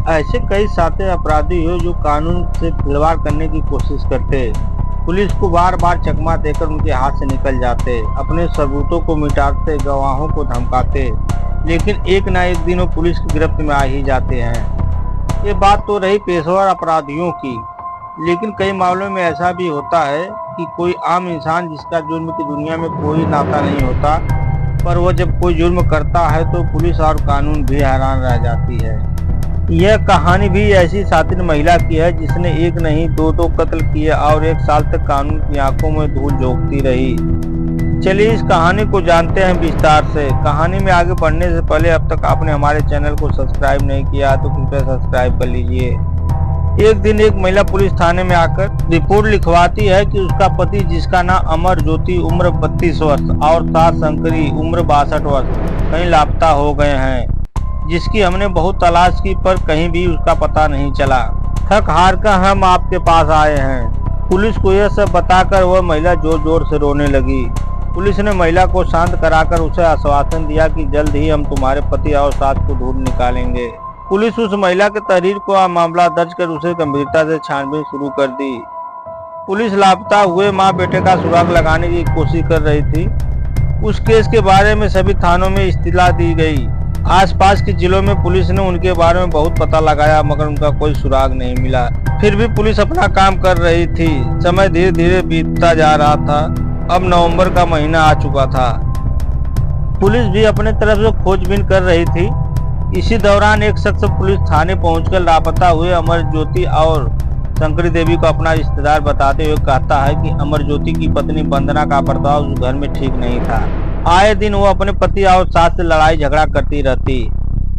ऐसे कई साथी अपराधी हो जो कानून से खिलवाड़ करने की कोशिश करते, पुलिस को बार बार चकमा देकर उनके हाथ से निकल जाते, अपने सबूतों को मिटाते, गवाहों को धमकाते, लेकिन एक ना एक दिन वो पुलिस की गिरफ्त में आ ही जाते हैं। ये बात तो रही पेशेवर अपराधियों की, लेकिन कई मामलों में ऐसा भी होता है कि कोई आम इंसान जिसका जुर्म की दुनिया में कोई नाता नहीं होता, पर वह जब कोई जुर्म करता है तो पुलिस और कानून भी हैरान रह जाती है। यह कहानी भी ऐसी शातिर महिला की है जिसने एक नहीं दो कत्ल किए और 1 साल तक कानून की आंखों में धूल झोंकती रही। चलिए इस कहानी को जानते हैं विस्तार से। कहानी में आगे बढ़ने से पहले अब तक आपने हमारे चैनल को सब्सक्राइब नहीं किया तो कृपया सब्सक्राइब कर लीजिए। एक दिन एक महिला पुलिस थाने में आकर रिपोर्ट लिखवाती है कि उसका पति, जिसका नाम अमर ज्योति उम्र 32 वर्ष और था शंकरी उम्र 62 वर्ष, कहीं लापता हो गए हैं, जिसकी हमने बहुत तलाश की पर कहीं भी उसका पता नहीं चला। थक हार कर हम आपके पास आए हैं। पुलिस को यह सब बताकर वह महिला जोर जोर से रोने लगी। पुलिस ने महिला को शांत कराकर उसे आश्वासन दिया कि जल्द ही हम तुम्हारे पति और सास को ढूंढ निकालेंगे। पुलिस उस महिला के तहरीर को मामला दर्ज कर उसे गंभीरता से छानबीन शुरू कर दी। पुलिस लापता हुए माँ बेटे का सुराग लगाने की कोशिश कर रही थी। उस केस के बारे में सभी थानों में इत्तला दी गई। आसपास के जिलों में पुलिस ने उनके बारे में बहुत पता लगाया, मगर उनका कोई सुराग नहीं मिला। फिर भी पुलिस अपना काम कर रही थी। समय धीरे धीरे बीतता जा रहा था। अब नवंबर का महीना आ चुका था। पुलिस भी अपने तरफ से खोजबीन कर रही थी। इसी दौरान एक शख्स पुलिस थाने पहुंचकर लापता हुए अमर ज्योति और शंकरी देवी को अपना रिश्तेदार बताते हुए कहता है कि अमर ज्योति की पत्नी वंदना का बर्ताव उस घर में ठीक नहीं था। आए दिन वो अपने पति और सास से लड़ाई झगड़ा करती रहती।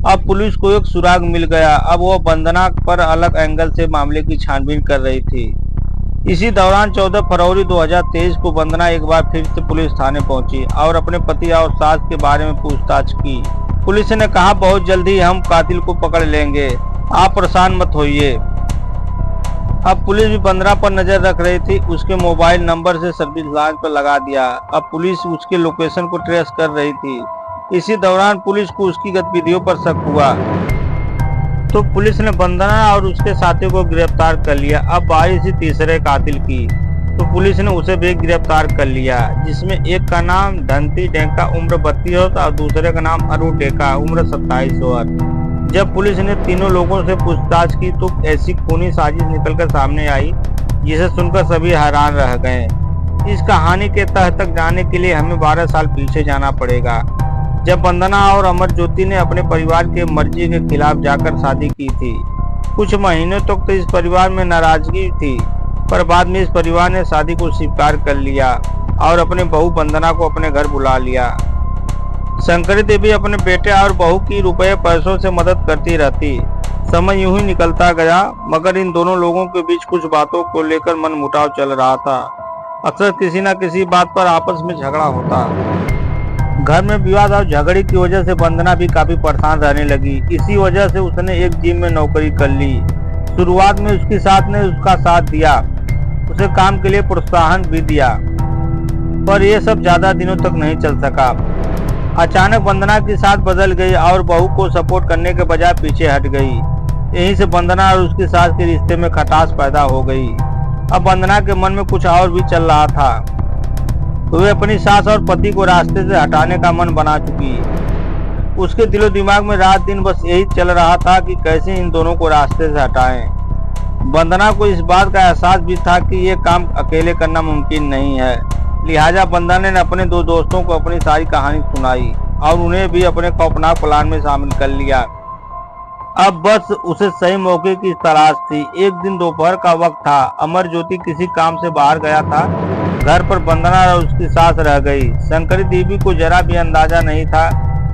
अब पुलिस को एक सुराग मिल गया। अब वो वंदना पर अलग एंगल से मामले की छानबीन कर रही थी। इसी दौरान 14 फरवरी 2023 को वंदना एक बार फिर से पुलिस थाने पहुंची और अपने पति और सास के बारे में पूछताछ की। पुलिस ने कहा, बहुत जल्दी हम कातिल को पकड़ लेंगे, आप परेशान मत होइए। अब पुलिस भी वंदना पर नजर रख रही थी। उसके मोबाइल नंबर से सर्विलांस पर लगा दिया। अब पुलिस उसके लोकेशन को ट्रेस कर रही थी। इसी दौरान पुलिस को उसकी गतिविधियों पर शक हुआ तो पुलिस ने वंदना और उसके साथियों को गिरफ्तार कर लिया। अब बारी थी तीसरे कातिल की, तो पुलिस ने उसे भी गिरफ्तार कर लिया, जिसमें एक का नाम धनती डेका उम्र 32 वर्ष और दूसरे का नाम अरुण डेका उम्र 27 वर्ष। जब पुलिस ने तीनों लोगों से पूछताछ की तो ऐसी खूनी साजिश निकलकर सामने आई जिसे सुनकर सभी हैरान रह गए। इस कहानी के तह तक जाने के लिए हमें 12 साल पीछे जाना पड़ेगा, जब वंदना और अमर ज्योति ने अपने परिवार के मर्जी के खिलाफ जाकर शादी की थी। कुछ महीनों तक तो इस परिवार में नाराजगी थी, पर बाद में इस परिवार ने शादी को स्वीकार कर लिया और अपने बहू वंदना को अपने घर बुला लिया। शंकरी देवी अपने बेटे और बहू की रुपए पैसों से मदद करती रहती। समय यूं ही निकलता गया, मगर इन दोनों लोगों के बीच कुछ बातों को लेकर मनमुटाव चल रहा था। अक्सर किसी न किसी बात पर आपस में झगड़ा होता। घर में विवाद और झगड़े की वजह से वंदना भी काफी परेशान रहने लगी। इसी वजह से उसने एक जिम में नौकरी कर ली। शुरुआत में उसकी सास ने उसका साथ दिया, उसे काम के लिए प्रोत्साहन भी दिया, पर यह सब ज्यादा दिनों तक नहीं चल सका। अचानक वंदना की सास बदल गई और बहू को सपोर्ट करने के बजाय पीछे हट गई। यहीं से वंदना और उसकी सास के रिश्ते में खटास पैदा हो गई। अब वंदना के मन में कुछ और भी चल रहा था। वह अपनी सास और पति को रास्ते से हटाने का मन बना चुकी। उसके दिलो दिमाग में रात दिन बस यही चल रहा था कि कैसे इन दोनों को रास्ते से हटाएं। वंदना को इस बात का एहसास भी था कि ये काम अकेले करना मुमकिन नहीं है। लिहाजा वंदना ने अपने 2 दोस्तों को अपनी सारी कहानी सुनाई और उन्हें भी अपने खौफनाक प्लान में शामिल कर लिया। अब बस उसे सही मौके की तलाश थी। एक दिन दोपहर का वक्त था। अमर ज्योति किसी काम से बाहर गया था। घर पर वंदना और उसकी सास रह गई। शंकरी देवी को जरा भी अंदाजा नहीं था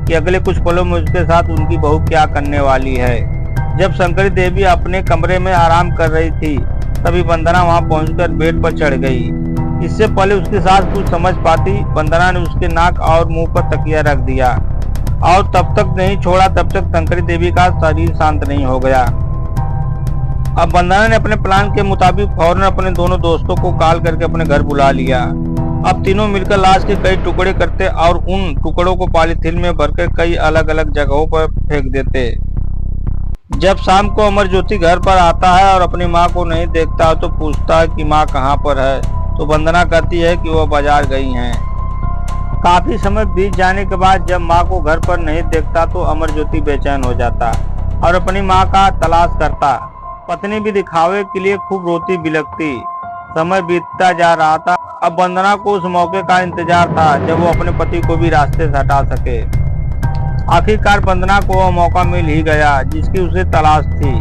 कि अगले कुछ पलों में उसके साथ उनकी बहू क्या करने वाली है। जब शंकरी देवी अपने कमरे में आराम कर रही थी, तभी वंदना वहां पहुंचकर बेड पर चढ़ गई। इससे पहले उसकी सास कुछ समझ पाती, वंदना ने उसके नाक और मुंह पर तकिया रख दिया और तब तक नहीं छोड़ा तब तक शंकरी देवी का शरीर शांत नहीं हो गया। अब वंदना ने अपने प्लान के मुताबिक फौरन अपने दोनों दोस्तों को कॉल करके अपने घर बुला लिया। अब तीनों मिलकर लाश के कई टुकड़े करते और उन टुकड़ों को पॉलीथीन में भरकर कई अलग अलग जगहों पर फेंक देते। जब शाम को अमर ज्योति घर पर आता है और अपनी माँ को नहीं देखता तो पूछता है कि माँ कहाँ पर है, तो वंदना कहती है कि वो बाजार गई हैं। काफी समय बीत जाने के बाद जब माँ को घर पर नहीं देखता तो अमर ज्योति बेचैन हो जाता और अपनी माँ का तलाश करता। पत्नी भी दिखावे के लिए खूब रोती बिलखती। समय बीतता जा रहा था। अब वंदना को उस मौके का इंतजार था जब वो अपने पति को भी रास्ते से हटा सके। आखिरकार वंदना को वह मौका मिल ही गया जिसकी उसे तलाश थी।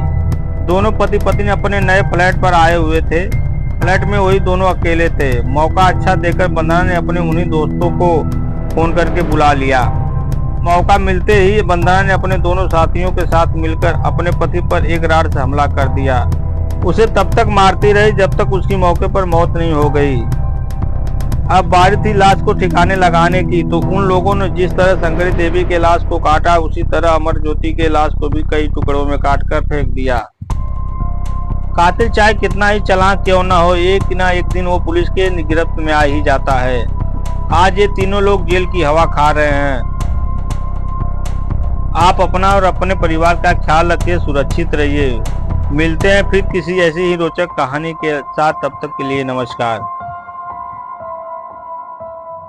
दोनों पति पत्नी अपने नए फ्लैट पर आए हुए थे। फ्लैट में वही दोनों अकेले थे। मौका अच्छा देखकर वंदना ने अपने उन्हीं दोस्तों को फोन करके बुला लिया। मौका मिलते ही वंदना ने अपने दोनों साथियों के साथ मिलकर अपने पति पर एक राड से हमला कर दिया। उसे तब तक मारती रही जब तक उसकी मौके पर मौत नहीं हो गई। अब बारी थी लाश को ठिकाने लगाने की, तो उन लोगों ने जिस तरह शंकरी देवी के लाश को काटा उसी तरह अमर ज्योति के लाश को भी कई टुकड़ों में काटकर फेंक दिया। कातिल चाहे कितना ही चालाक क्यों न हो, एक ना एक दिन वो पुलिस के गिरफ्त में आ ही जाता है। आज ये तीनों लोग जेल की हवा खा रहे हैं। आप अपना और अपने परिवार का ख्याल रखिए, सुरक्षित रहिए। मिलते हैं फिर किसी ऐसी ही रोचक कहानी के साथ। तब तक के लिए नमस्कार।